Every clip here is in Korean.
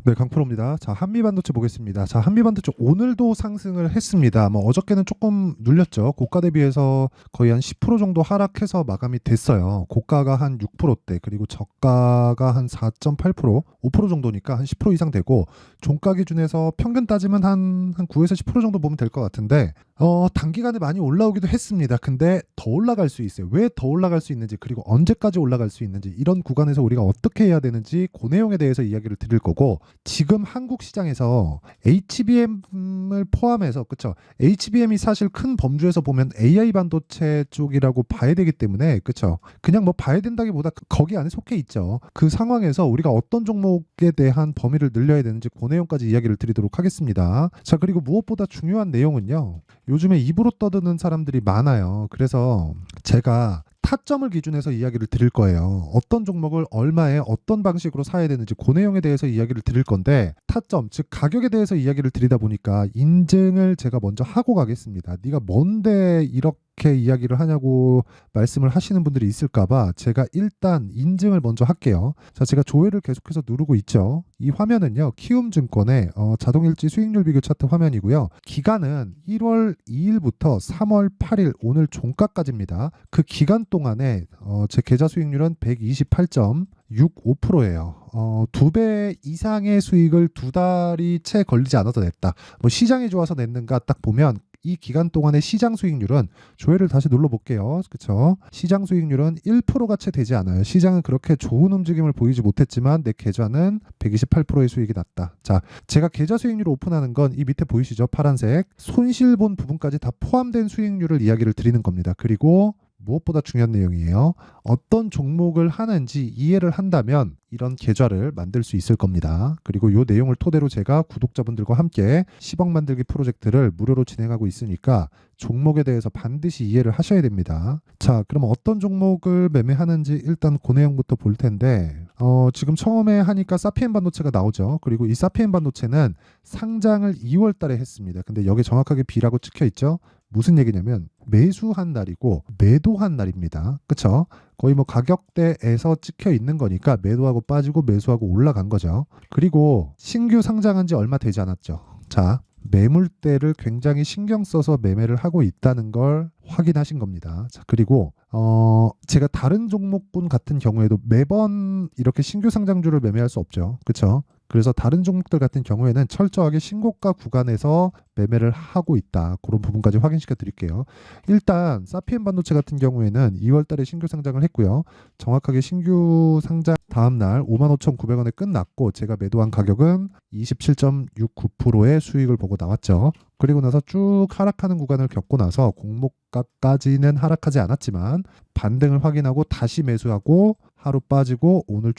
네, 강프로입니다. 자, 한미반도체 보겠습니다. 자, 한미반도체 오늘도 상승을 했습니다. 뭐 어저께는 조금 눌렸죠. 고가 대비해서 거의 한 10% 정도 하락해서 마감이 됐어요. 고가가 한 6%대, 그리고 저가가 한 4.8%, 5% 정도니까 한 10% 이상 되고, 종가 기준에서 평균 따지면 한 9에서 10% 정도 보면 될 것 같은데, 단기간에 많이 올라오기도 했습니다. 근데 더 올라갈 수 있어요. 왜 더 올라갈 수 있는지, 그리고 언제까지 올라갈 수 있는지, 이런 구간에서 우리가 어떻게 해야 되는지, 그 내용에 대해서 이야기를 드릴 거고, 지금 한국 시장에서 HBM을 포함해서, 그쵸? HBM이 사실 큰 범주에서 보면 AI 반도체 쪽이라고 봐야 되기 때문에, 그쵸? 그냥 뭐 봐야 된다기보다 거기 안에 속해 있죠. 그 상황에서 우리가 어떤 종목에 대한 범위를 늘려야 되는지 그 내용까지 이야기를 드리도록 하겠습니다. 자, 그리고 무엇보다 중요한 내용은요. 요즘에 입으로 떠드는 사람들이 많아요. 그래서 제가 타점을 기준해서 이야기를 드릴 거예요. 어떤 종목을 얼마에 어떤 방식으로 사야 되는지 그 내용에 대해서 이야기를 드릴 건데, 타점, 즉 가격에 대해서 이야기를 드리다 보니까 인증을 제가 먼저 하고 가겠습니다. 네가 뭔데 이렇게 이야기를 하냐고 말씀을 하시는 분들이 있을까봐 제가 일단 인증을 먼저 할게요. 자, 제가 조회를 계속해서 누르고 있죠. 이 화면은요, 키움증권의 자동일지 수익률 비교 차트 화면이고요. 기간은 1월 2일부터 3월 8일 오늘 종가까지입니다. 그 기간 동안에 제 계좌 수익률은 128.65%예요. 2배 이상의 수익을 2달이 채 걸리지 않아도 냈다. 뭐 시장이 좋아서 냈는가 딱 보면 이 기간 동안의 시장 수익률은, 조회를 다시 눌러볼게요. 그쵸? 시장 수익률은 1%가 채 되지 않아요. 시장은 그렇게 좋은 움직임을 보이지 못했지만 내 계좌는 128%의 수익이 났다. 자, 제가 계좌 수익률을 오픈하는 건 이 밑에 보이시죠? 파란색 손실 본 부분까지 다 포함된 수익률을 이야기를 드리는 겁니다. 그리고 무엇보다 중요한 내용이에요. 어떤 종목을 하는지 이해를 한다면 이런 계좌를 만들 수 있을 겁니다. 그리고 이 내용을 토대로 제가 구독자분들과 함께 10억 만들기 프로젝트를 무료로 진행하고 있으니까 종목에 대해서 반드시 이해를 하셔야 됩니다. 자, 그럼 어떤 종목을 매매하는지 일단 그 내용부터 볼 텐데, 지금 처음에 하니까 사피엔 반도체가 나오죠. 그리고 이 사피엔 반도체는 상장을 2월 달에 했습니다. 근데 여기 정확하게 B라고 찍혀 있죠. 무슨 얘기냐면 매수한 날이고 매도한 날입니다. 그쵸? 거의 뭐 가격대에서 찍혀 있는 거니까 매도하고 빠지고 매수하고 올라간 거죠. 그리고 신규 상장한 지 얼마 되지 않았죠. 자, 매물대를 굉장히 신경 써서 매매를 하고 있다는 걸 확인하신 겁니다. 자, 그리고 제가 다른 종목군 같은 경우에도 매번 이렇게 신규 상장주를 매매할 수 없죠. 그렇죠? 그래서 다른 종목들 같은 경우에는 철저하게 신고가 구간에서 매매를 하고 있다. 그런 부분까지 확인시켜 드릴게요. 일단 사피엔 반도체 같은 경우에는 2월 달에 신규 상장을 했고요. 정확하게 신규 상장 다음 날 55,900원에 끝났고, 제가 매도한 가격은 27.69%의 수익을 보고 나왔죠. 그리고 나서 쭉 하락하는 구간을 겪고 나서 공모가까지는 하락하지 않았지만 반등을 확인하고 다시 매수하고 하루 빠지고 오늘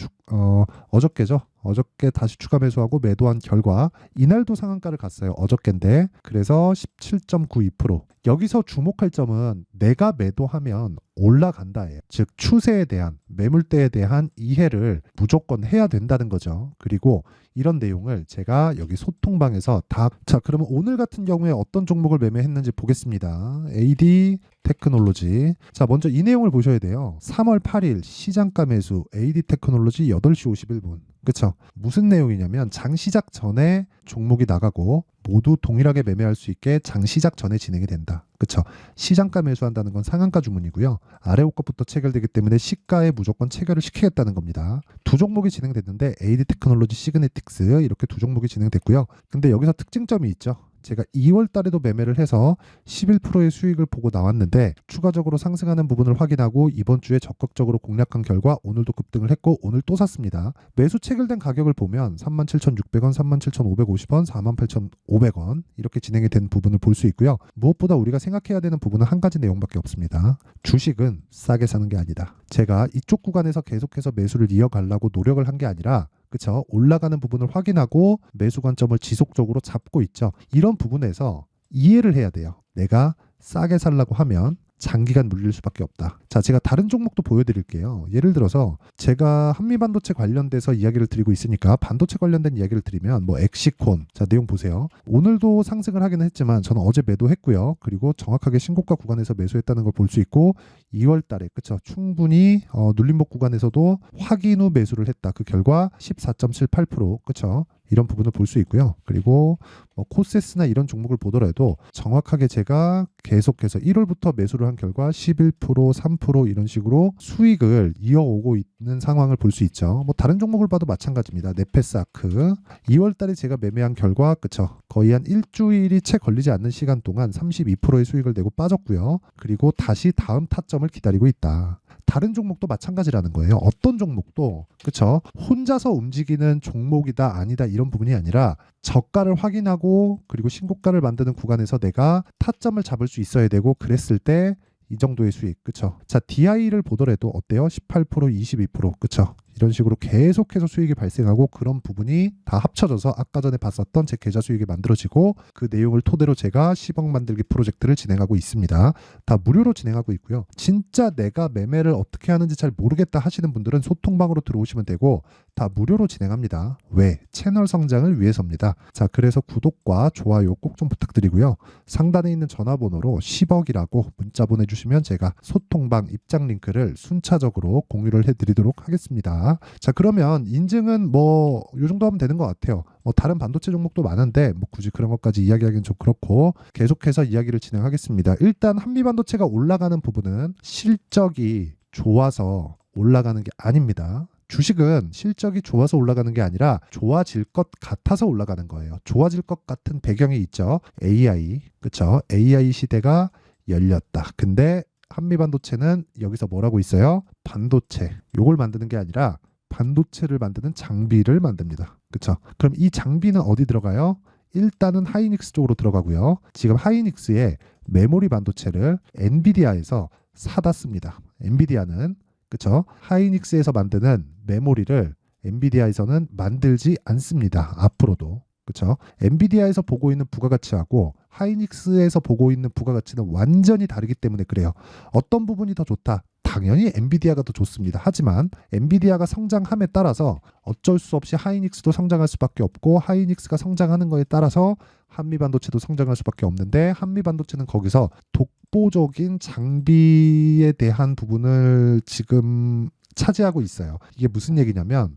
어저께죠. 어저께 다시 추가 매수하고 매도한 결과 이날도 상한가를 갔어요. 어저께인데. 그래서 17.92%. 여기서 주목할 점은 내가 매도하면 올라간다예요. 즉 추세에 대한, 매물대에 대한 이해를 무조건 해야 된다는 거죠. 그리고 이런 내용을 제가 여기 소통방에서 자, 그러면 오늘 같은 경우에 어떤 종목을 매매했는지 보겠습니다. AD 테크놀로지. 자, 먼저 이 내용을 보셔야 돼요. 3월 8일 시장가 매수 AD 테크놀로지 8시 51분. 그쵸? 무슨 내용이냐면 장 시작 전에 종목이 나가고 모두 동일하게 매매할 수 있게 장 시작 전에 진행이 된다. 그쵸? 시장가 매수한다는 건 상한가 주문이고요. 아래 옷값부터 체결되기 때문에 시가에 무조건 체결을 시키겠다는 겁니다. 두 종목이 진행됐는데 AD 테크놀로지, 시그네틱스 이렇게 두 종목이 진행됐고요. 근데 여기서 특징점이 있죠. 제가 2월 달에도 매매를 해서 11%의 수익을 보고 나왔는데 추가적으로 상승하는 부분을 확인하고 이번 주에 적극적으로 공략한 결과 오늘도 급등을 했고 오늘 또 샀습니다. 매수 체결된 가격을 보면 37,600원, 37,550원, 48,500원 이렇게 진행이 된 부분을 볼 수 있고요. 무엇보다 우리가 생각해야 되는 부분은 한 가지 내용밖에 없습니다. 주식은 싸게 사는 게 아니다. 제가 이쪽 구간에서 계속해서 매수를 이어가려고 노력을 한 게 아니라, 그쵸? 올라가는 부분을 확인하고 매수 관점을 지속적으로 잡고 있죠. 이런 부분에서 이해를 해야 돼요. 내가 싸게 살라고 하면 장기간 물릴 수밖에 없다. 자, 제가 다른 종목도 보여드릴게요. 예를 들어서 제가 한미반도체 관련돼서 이야기를 드리고 있으니까 반도체 관련된 이야기를 드리면 뭐 엑시콘, 자 내용 보세요. 오늘도 상승을 하기는 했지만 저는 어제 매도했고요. 그리고 정확하게 신고가 구간에서 매수했다는 걸 볼 수 있고 2월 달에 그쵸 충분히 눌림목 구간에서도 확인 후 매수를 했다. 그 결과 14.78% 그쵸 이런 부분을 볼 수 있고요. 그리고 뭐 코세스나 이런 종목을 보더라도 정확하게 제가 계속해서 1월부터 매수를 한 결과 11%, 3% 이런 식으로 수익을 이어오고 있는 상황을 볼 수 있죠. 뭐 다른 종목을 봐도 마찬가지입니다. 네페스아크 2월 달에 제가 매매한 결과 그쵸, 거의 한 일주일이 채 걸리지 않는 시간 동안 32%의 수익을 내고 빠졌고요. 그리고 다시 다음 타점을 기다리고 있다. 다른 종목도 마찬가지라는 거예요. 어떤 종목도 그쵸, 혼자서 움직이는 종목이다 아니다 이런 부분이 아니라 저가를 확인하고 그리고 신고가를 만드는 구간에서 내가 타점을 잡을 수 있어야 되고, 그랬을 때 이 정도의 수익, 그쵸? 자, DI를 보더라도 어때요? 18%, 22%, 그쵸? 이런 식으로 계속해서 수익이 발생하고, 그런 부분이 다 합쳐져서 아까 전에 봤었던 제 계좌 수익이 만들어지고, 그 내용을 토대로 제가 10억 만들기 프로젝트를 진행하고 있습니다. 다 무료로 진행하고 있고요. 진짜 내가 매매를 어떻게 하는지 잘 모르겠다 하시는 분들은 소통방으로 들어오시면 되고, 다 무료로 진행합니다. 왜? 채널 성장을 위해서입니다. 자, 그래서 구독과 좋아요 꼭 좀 부탁드리고요. 상단에 있는 전화번호로 10억이라고 문자 보내주시면 제가 소통방 입장 링크를 순차적으로 공유를 해드리도록 하겠습니다. 자, 그러면 인증은 뭐 이 정도 하면 되는 것 같아요. 뭐 다른 반도체 종목도 많은데 뭐 굳이 그런 것까지 이야기하기는 좀 그렇고, 계속해서 이야기를 진행하겠습니다. 일단 한미반도체가 올라가는 부분은 실적이 좋아서 올라가는 게 아닙니다. 주식은 실적이 좋아서 올라가는 게 아니라 좋아질 것 같아서 올라가는 거예요. 좋아질 것 같은 배경이 있죠. AI, 그쵸? AI 시대가 열렸다. 근데 한미반도체는 여기서 뭐라고 있어요? 반도체. 요걸 만드는 게 아니라 반도체를 만드는 장비를 만듭니다. 그쵸? 그럼 이 장비는 어디 들어가요? 일단은 하이닉스 쪽으로 들어가고요. 지금 하이닉스의 메모리 반도체를 엔비디아에서 사다 씁니다. 엔비디아는 그쵸? 하이닉스에서 만드는 메모리를 엔비디아에서는 만들지 않습니다. 앞으로도. 그쵸? 엔비디아에서 보고 있는 부가가치하고 하이닉스에서 보고 있는 부가가치는 완전히 다르기 때문에 그래요. 어떤 부분이 더 좋다? 당연히 엔비디아가 더 좋습니다. 하지만 엔비디아가 성장함에 따라서 어쩔 수 없이 하이닉스도 성장할 수밖에 없고, 하이닉스가 성장하는 거에 따라서 한미반도체도 성장할 수밖에 없는데, 한미반도체는 거기서 독보적인 장비에 대한 부분을 지금 차지하고 있어요. 이게 무슨 얘기냐면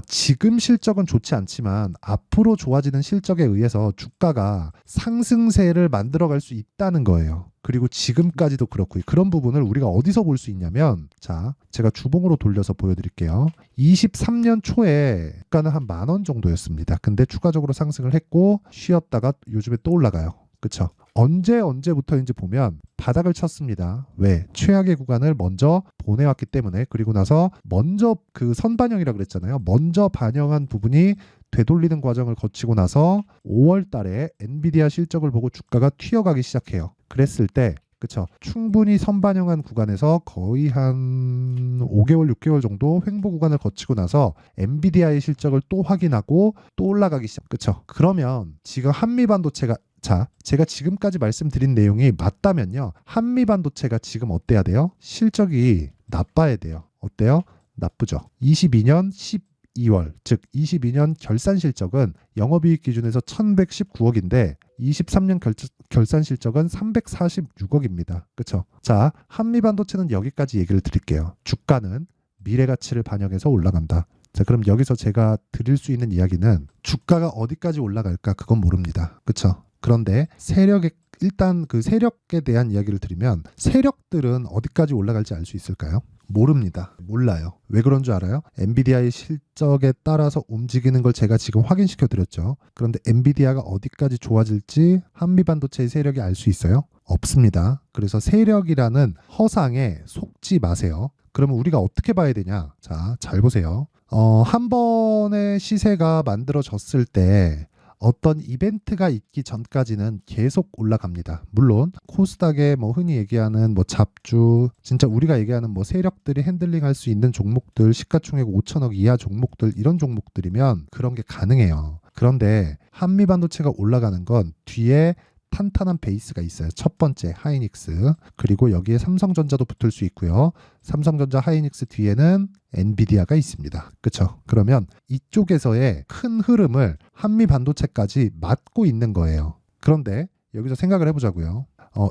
지금 실적은 좋지 않지만 앞으로 좋아지는 실적에 의해서 주가가 상승세를 만들어갈 수 있다는 거예요. 그리고 지금까지도 그렇고, 그런 부분을 우리가 어디서 볼 수 있냐면, 자, 제가 주봉으로 돌려서 보여드릴게요. 23년 초에 주가는 한 10,000원 정도였습니다. 근데 추가적으로 상승을 했고 쉬었다가 요즘에 또 올라가요. 그쵸? 언제부터인지 보면 바닥을 쳤습니다. 왜? 최악의 구간을 먼저 보내왔기 때문에. 그리고 나서 먼저 그 선반영이라 그랬잖아요. 먼저 반영한 부분이 되돌리는 과정을 거치고 나서 5월 달에 엔비디아 실적을 보고 주가가 튀어가기 시작해요. 그랬을 때 그쵸, 충분히 선반영한 구간에서 거의 한 5개월, 6개월 정도 횡보 구간을 거치고 나서 엔비디아의 실적을 또 확인하고 또 올라가기 시작. 그쵸? 그러면 지금 한미반도체가, 자, 제가 지금까지 말씀드린 내용이 맞다면요, 한미반도체가 지금 어때야 돼요? 실적이 나빠야 돼요. 어때요? 나쁘죠. 22년 12월, 즉 22년 결산 실적은 영업이익 기준에서 1119억인데 23년 결산 실적은 346억입니다. 그쵸? 자, 한미반도체는 여기까지 얘기를 드릴게요. 주가는 미래 가치를 반영해서 올라간다. 자, 그럼 여기서 제가 드릴 수 있는 이야기는 주가가 어디까지 올라갈까? 그건 모릅니다. 그쵸? 그런데 일단 그 세력에 대한 이야기를 드리면, 세력들은 어디까지 올라갈지 알 수 있을까요? 모릅니다. 몰라요. 왜 그런 줄 알아요? 엔비디아의 실적에 따라서 움직이는 걸 제가 지금 확인시켜 드렸죠. 그런데 엔비디아가 어디까지 좋아질지 한미반도체의 세력이 알 수 있어요? 없습니다. 그래서 세력이라는 허상에 속지 마세요. 그러면 우리가 어떻게 봐야 되냐? 자, 잘 보세요. 한 번의 시세가 만들어졌을 때 어떤 이벤트가 있기 전까지는 계속 올라갑니다. 물론 코스닥에 뭐 흔히 얘기하는 뭐 잡주, 진짜 우리가 얘기하는 뭐 세력들이 핸들링할 수 있는 종목들, 시가총액 5천억 이하 종목들, 이런 종목들이면 그런 게 가능해요. 그런데 한미반도체가 올라가는 건 뒤에 탄탄한 베이스가 있어요. 첫 번째 하이닉스, 그리고 여기에 삼성전자도 붙을 수 있고요. 삼성전자, 하이닉스 뒤에는 엔비디아가 있습니다. 그렇죠? 그러면 이쪽에서의 큰 흐름을 한미반도체까지 맡고 있는 거예요. 그런데 여기서 생각을 해보자고요.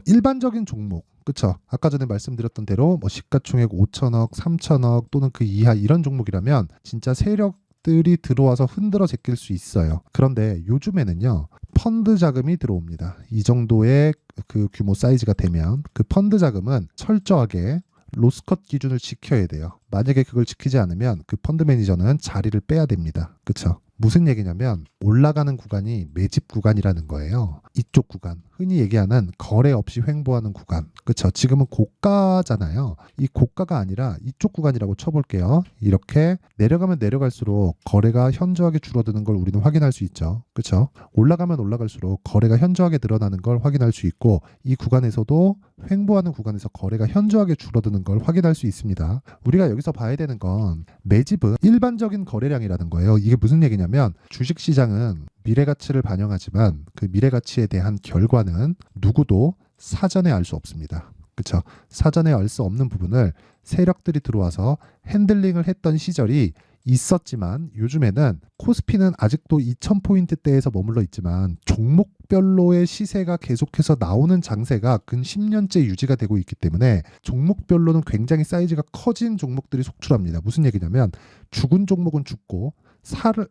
일반적인 종목, 그렇죠? 아까 전에 말씀드렸던 대로 뭐 시가총액 5천억, 3천억 또는 그 이하 이런 종목이라면 진짜 세력 세력들이 들어와서 흔들어 제낄 수 있어요. 그런데 요즘에는요, 펀드 자금이 들어옵니다. 이 정도의 그 규모 사이즈가 되면 그 펀드 자금은 철저하게 로스컷 기준을 지켜야 돼요. 만약에 그걸 지키지 않으면 그 펀드 매니저는 자리를 빼야 됩니다. 그쵸? 무슨 얘기냐면 올라가는 구간이 매집 구간이라는 거예요. 이쪽 구간, 흔히 얘기하는 거래 없이 횡보하는 구간. 그쵸? 지금은 고가잖아요. 이 고가가 아니라 이쪽 구간이라고 쳐볼게요. 이렇게 내려가면 내려갈수록 거래가 현저하게 줄어드는 걸 우리는 확인할 수 있죠. 그쵸? 올라가면 올라갈수록 거래가 현저하게 늘어나는 걸 확인할 수 있고, 이 구간에서도 횡보하는 구간에서 거래가 현저하게 줄어드는 걸 확인할 수 있습니다. 우리가 여기서 봐야 되는 건 매집은 일반적인 거래량이라는 거예요. 이게 무슨 얘기냐면 주식시장은 미래가치를 반영하지만 그 미래가치에 대한 결과는 누구도 사전에 알 수 없습니다. 그렇죠? 사전에 알 수 없는 부분을 세력들이 들어와서 핸들링을 했던 시절이 있었지만, 요즘에는 코스피는 아직도 2000포인트대에서 머물러 있지만 종목별로의 시세가 계속해서 나오는 장세가 근 10년째 유지가 되고 있기 때문에 종목별로는 굉장히 사이즈가 커진 종목들이 속출합니다. 무슨 얘기냐면 죽은 종목은 죽고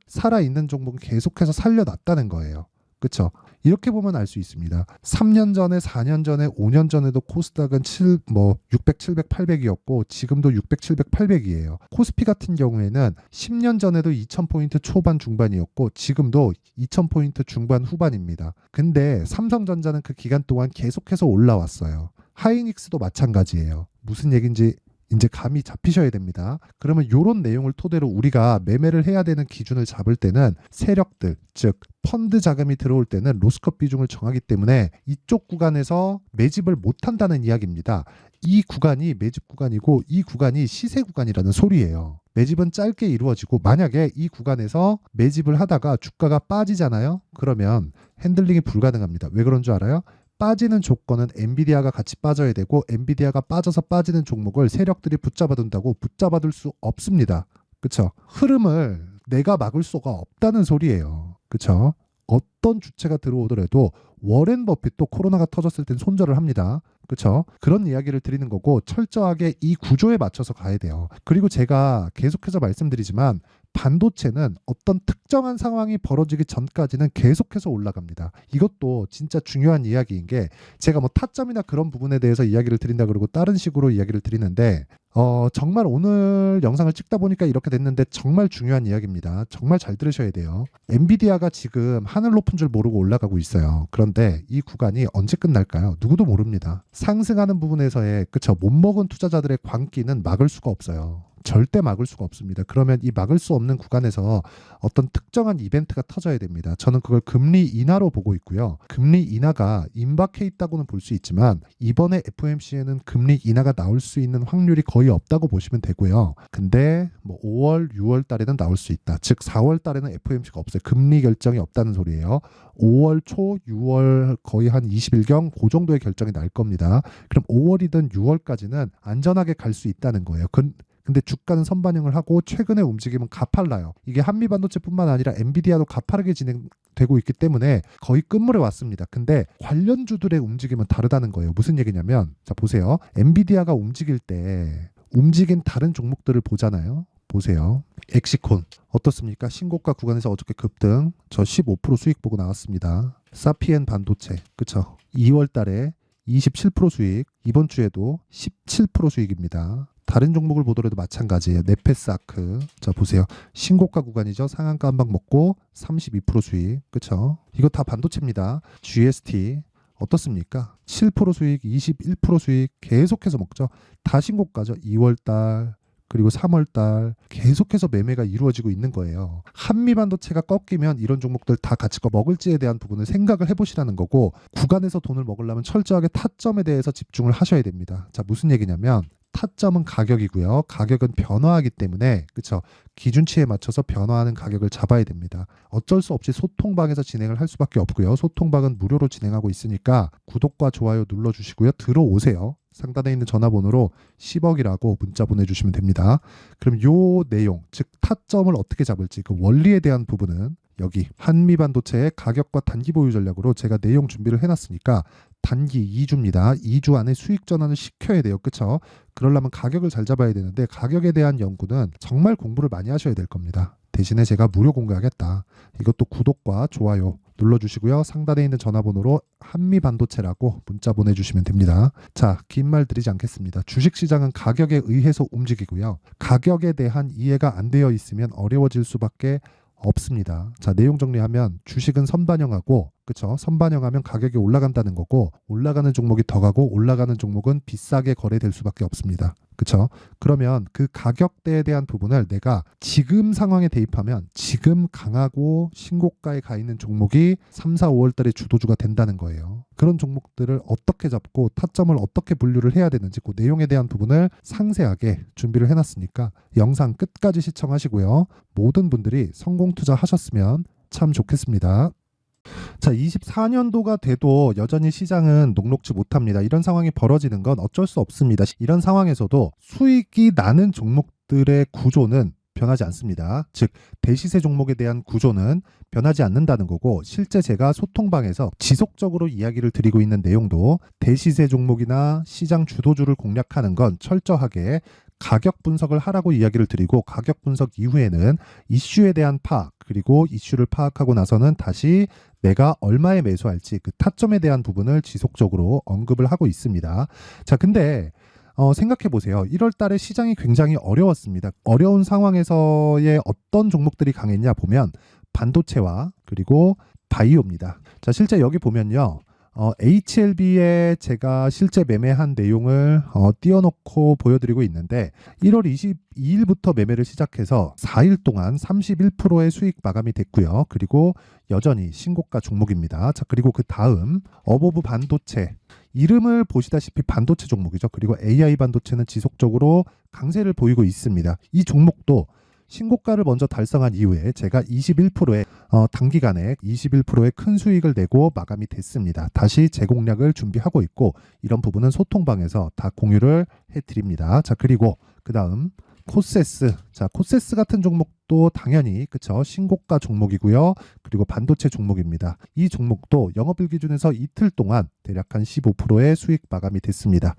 살아있는 종목은 계속해서 살려놨다는 거예요. 그렇죠? 이렇게 보면 알 수 있습니다. 3년 전에, 4년 전에, 5년 전에도 코스닥은 600, 700, 800이었고 지금도 600, 700, 800이에요. 코스피 같은 경우에는 10년 전에도 2000포인트 초반 중반이었고 지금도 2000포인트 중반 후반입니다. 근데 삼성전자는 그 기간 동안 계속해서 올라왔어요. 하이닉스도 마찬가지예요. 무슨 얘기인지 이제 감이 잡히셔야 됩니다. 그러면 이런 내용을 토대로 우리가 매매를 해야 되는 기준을 잡을 때는 세력들, 즉 펀드 자금이 들어올 때는 로스컷 비중을 정하기 때문에 이쪽 구간에서 매집을 못한다는 이야기입니다. 이 구간이 매집 구간이고 이 구간이 시세 구간이라는 소리예요. 매집은 짧게 이루어지고 만약에 이 구간에서 매집을 하다가 주가가 빠지잖아요. 그러면 핸들링이 불가능합니다. 왜 그런 줄 알아요? 빠지는 조건은 엔비디아가 같이 빠져야 되고 엔비디아가 빠져서 빠지는 종목을 세력들이 붙잡아둔다고 붙잡아둘 수 없습니다. 그쵸? 흐름을 내가 막을 수가 없다는 소리예요. 그쵸? 어떤 주체가 들어오더라도 워렌 버핏도 코로나가 터졌을 땐 손절을 합니다. 그쵸? 그런 이야기를 드리는 거고 철저하게 이 구조에 맞춰서 가야 돼요. 그리고 제가 계속해서 말씀드리지만 반도체는 어떤 특정한 상황이 벌어지기 전까지는 계속해서 올라갑니다. 이것도 진짜 중요한 이야기인 게 제가 뭐 타점이나 그런 부분에 대해서 이야기를 드린다 그러고 다른 식으로 이야기를 드리는데 정말 오늘 영상을 찍다 보니까 이렇게 됐는데 정말 중요한 이야기입니다. 정말 잘 들으셔야 돼요. 엔비디아가 지금 하늘 높은 줄 모르고 올라가고 있어요. 그런데 이 구간이 언제 끝날까요? 누구도 모릅니다. 상승하는 부분에서의 못 먹은 투자자들의 광기는 막을 수가 없어요. 절대 막을 수가 없습니다. 그러면 이 막을 수 없는 구간에서 어떤 특정한 이벤트가 터져야 됩니다. 저는 그걸 금리 인하로 보고 있고요. 금리 인하가 임박해 있다고는 볼 수 있지만 이번에 FOMC에는 금리 인하가 나올 수 있는 확률이 거의 없다고 보시면 되고요. 근데 5월, 6월 달에는 나올 수 있다. 즉 4월 달에는 FOMC가 없어요. 금리 결정이 없다는 소리예요. 5월 초, 6월 거의 한 20일경 그 정도의 결정이 날 겁니다. 그럼 5월이든 6월까지는 안전하게 갈 수 있다는 거예요. 근데 주가는 선반영을 하고 최근의 움직임은 가팔라요. 이게 한미반도체뿐만 아니라 엔비디아도 가파르게 진행되고 있기 때문에 거의 끝물에 왔습니다. 근데 관련주들의 움직임은 다르다는 거예요. 무슨 얘기냐면 자 보세요. 엔비디아가 움직일 때 움직인 다른 종목들을 보잖아요. 보세요. 엑시콘 어떻습니까? 신고가 구간에서 어저께 급등. 저 15% 수익 보고 나왔습니다. 사피엔 반도체 그쵸? 2월 달에 27% 수익, 이번 주에도 17% 수익입니다. 다른 종목을 보더라도 마찬가지예요. 네페스아크. 자 보세요. 신고가 구간이죠. 상한가 한 방 먹고 32% 수익. 그쵸? 이거 다 반도체입니다. GST 어떻습니까? 7% 수익, 21% 수익 계속해서 먹죠. 다 신고가죠. 2월달 그리고 3월달 계속해서 매매가 이루어지고 있는 거예요. 한미반도체가 꺾이면 이런 종목들 다 같이 먹을지에 대한 부분을 생각을 해보시라는 거고 구간에서 돈을 먹으려면 철저하게 타점에 대해서 집중을 하셔야 됩니다. 자 무슨 얘기냐면 타점은 가격이고요. 가격은 변화하기 때문에 그쵸? 기준치에 맞춰서 변화하는 가격을 잡아야 됩니다. 어쩔 수 없이 소통방에서 진행을 할 수밖에 없고요. 소통방은 무료로 진행하고 있으니까 구독과 좋아요 눌러주시고요. 들어오세요. 상단에 있는 전화번호로 10억이라고 문자 보내주시면 됩니다. 그럼 요 내용, 즉 타점을 어떻게 잡을지 그 원리에 대한 부분은 여기 한미반도체의 가격과 단기 보유 전략으로 제가 내용 준비를 해놨으니까 단기 2주입니다. 2주 안에 수익 전환을 시켜야 돼요. 그쵸? 그러려면 가격을 잘 잡아야 되는데 가격에 대한 연구는 정말 공부를 많이 하셔야 될 겁니다. 대신에 제가 무료 공개하겠다. 이것도 구독과 좋아요 눌러주시고요. 상단에 있는 전화번호로 한미반도체라고 문자 보내주시면 됩니다. 자, 긴 말 드리지 않겠습니다. 주식시장은 가격에 의해서 움직이고요. 가격에 대한 이해가 안 되어 있으면 어려워질 수밖에 없습니다. 자, 내용 정리하면 주식은 선반영하고, 그쵸? 선반영하면 가격이 올라간다는 거고, 올라가는 종목이 더 가고 올라가는 종목은 비싸게 거래될 수밖에 없습니다. 그쵸? 그러면 그 가격대에 대한 부분을 내가 지금 상황에 대입하면 지금 강하고 신고가에 가 있는 종목이 3, 4, 5월 달에 주도주가 된다는 거예요. 그런 종목들을 어떻게 잡고 타점을 어떻게 분류를 해야 되는지 그 내용에 대한 부분을 상세하게 준비를 해놨으니까 영상 끝까지 시청하시고요. 모든 분들이 성공 투자하셨으면 참 좋겠습니다. 자, 24년도가 돼도 여전히 시장은 녹록지 못합니다. 이런 상황이 벌어지는 건 어쩔 수 없습니다. 이런 상황에서도 수익이 나는 종목들의 구조는 변하지 않습니다. 즉, 대시세 종목에 대한 구조는 변하지 않는다는 거고, 실제 제가 소통방에서 지속적으로 이야기를 드리고 있는 내용도 대시세 종목이나 시장 주도주를 공략하는 건 철저하게 가격 분석을 하라고 이야기를 드리고, 가격 분석 이후에는 이슈에 대한 파악, 그리고 이슈를 파악하고 나서는 다시 내가 얼마에 매수할지 그 타점에 대한 부분을 지속적으로 언급을 하고 있습니다. 자, 근데 생각해 보세요. 1월 달에 시장이 굉장히 어려웠습니다. 어려운 상황에서의 어떤 종목들이 강했냐 보면 반도체와 그리고 바이오입니다. 자, 실제 여기 보면요. HLB에 제가 실제 매매한 내용을 띄워놓고 보여드리고 있는데 1월 22일부터 매매를 시작해서 4일 동안 31%의 수익 마감이 됐고요. 그리고 여전히 신고가 종목입니다. 자, 그리고 그 다음 어보브 반도체, 이름을 보시다시피 반도체 종목이죠. 그리고 AI 반도체는 지속적으로 강세를 보이고 있습니다. 이 종목도 신고가를 먼저 달성한 이후에 제가 21%의 단기간에 21%의 큰 수익을 내고 마감이 됐습니다. 다시 재공략을 준비하고 있고, 이런 부분은 소통방에서 다 공유를 해드립니다. 자, 그리고 그 다음 코세스. 자, 코세스 같은 종목도 당연히 그쵸, 신고가 종목이고요. 그리고 반도체 종목입니다. 이 종목도 영업일 기준에서 이틀 동안 대략 한 15%의 수익 마감이 됐습니다.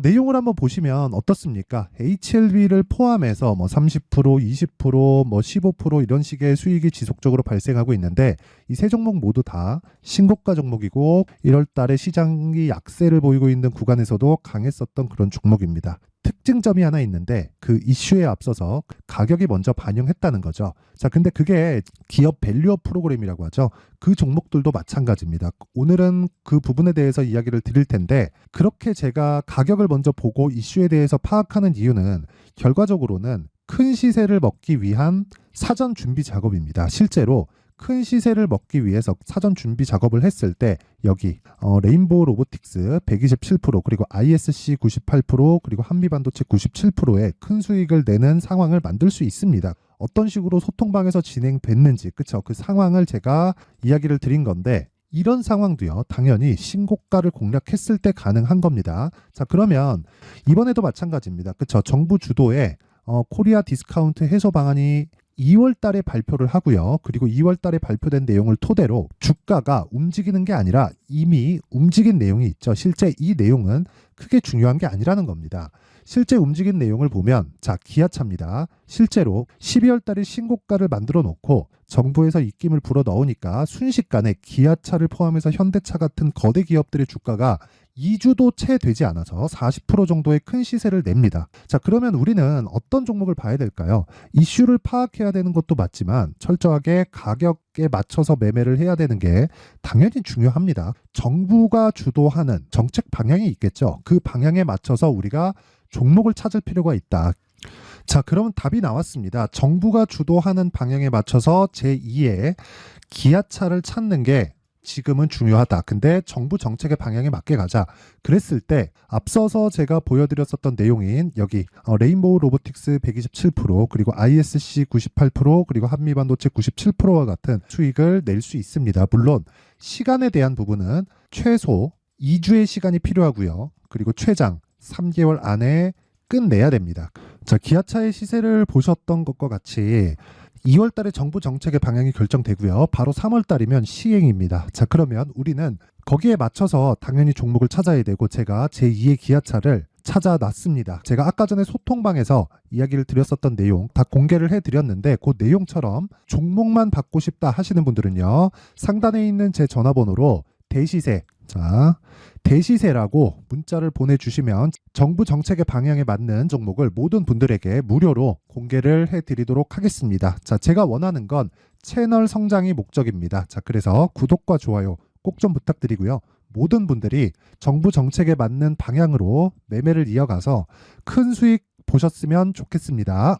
내용을 한번 보시면 어떻습니까? HLB를 포함해서 뭐 30%, 20%, 뭐 15% 이런 식의 수익이 지속적으로 발생하고 있는데, 이 세 종목 모두 다 신고가 종목이고 1월 달에 시장이 약세를 보이고 있는 구간에서도 강했었던 그런 종목입니다. 특징점이 하나 있는데 그 이슈에 앞서서 가격이 먼저 반영했다는 거죠. 자, 근데 그게 기업 밸류업 프로그램이라고 하죠. 그 종목들도 마찬가지입니다. 오늘은 그 부분에 대해서 이야기를 드릴 텐데, 그렇게 제가 가격을 먼저 보고 이슈에 대해서 파악하는 이유는 결과적으로는 큰 시세를 먹기 위한 사전 준비 작업입니다. 실제로 큰 시세를 먹기 위해서 사전 준비 작업을 했을 때 여기 레인보우 로보틱스 127%, 그리고 ISC 98%, 그리고 한미반도체 97%의 큰 수익을 내는 상황을 만들 수 있습니다. 어떤 식으로 소통방에서 진행됐는지, 그쵸? 그 상황을 제가 이야기를 드린 건데, 이런 상황도요, 당연히 신고가를 공략했을 때 가능한 겁니다. 자, 그러면 이번에도 마찬가지입니다. 그쵸? 정부 주도의 코리아 디스카운트 해소 방안이 2월 달에 발표를 하고요. 그리고 2월 달에 발표된 내용을 토대로 주가가 움직이는 게 아니라 이미 움직인 내용이 있죠. 실제 이 내용은 크게 중요한 게 아니라는 겁니다. 실제 움직인 내용을 보면, 자, 기아차입니다. 실제로 12월 달에 신고가를 만들어 놓고 정부에서 입김을 불어 넣으니까 순식간에 기아차를 포함해서 현대차 같은 거대 기업들의 주가가 2주도 채 되지 않아서 40% 정도의 큰 시세를 냅니다. 자, 그러면 우리는 어떤 종목을 봐야 될까요? 이슈를 파악해야 되는 것도 맞지만 철저하게 가격에 맞춰서 매매를 해야 되는 게 당연히 중요합니다. 정부가 주도하는 정책 방향이 있겠죠. 그 방향에 맞춰서 우리가 종목을 찾을 필요가 있다. 자, 그러면 답이 나왔습니다. 정부가 주도하는 방향에 맞춰서 제2의 기아차를 찾는 게 지금은 중요하다. 근데 정부 정책의 방향에 맞게 가자. 그랬을 때 앞서서 제가 보여드렸었던 내용인 여기 레인보우 로보틱스 127%, 그리고 ISC 98%, 그리고 한미반도체 97%와 같은 수익을 낼 수 있습니다. 물론 시간에 대한 부분은 최소 2주의 시간이 필요하고요. 그리고 최장 3개월 안에 끝내야 됩니다. 자, 기아차의 시세를 보셨던 것과 같이 2월 달에 정부 정책의 방향이 결정되고요. 바로 3월 달이면 시행입니다. 자, 그러면 우리는 거기에 맞춰서 당연히 종목을 찾아야 되고, 제가 제2의 기아차를 찾아놨습니다. 제가 아까 전에 소통방에서 이야기를 드렸었던 내용 다 공개를 해드렸는데 그 내용처럼 종목만 받고 싶다 하시는 분들은요. 상단에 있는 제 전화번호로 대시세, 자, 대시세라고 문자를 보내주시면 정부 정책의 방향에 맞는 종목을 모든 분들에게 무료로 공개를 해드리도록 하겠습니다. 자, 제가 원하는 건 채널 성장이 목적입니다. 자, 그래서 구독과 좋아요 꼭 좀 부탁드리고요. 모든 분들이 정부 정책에 맞는 방향으로 매매를 이어가서 큰 수익 보셨으면 좋겠습니다.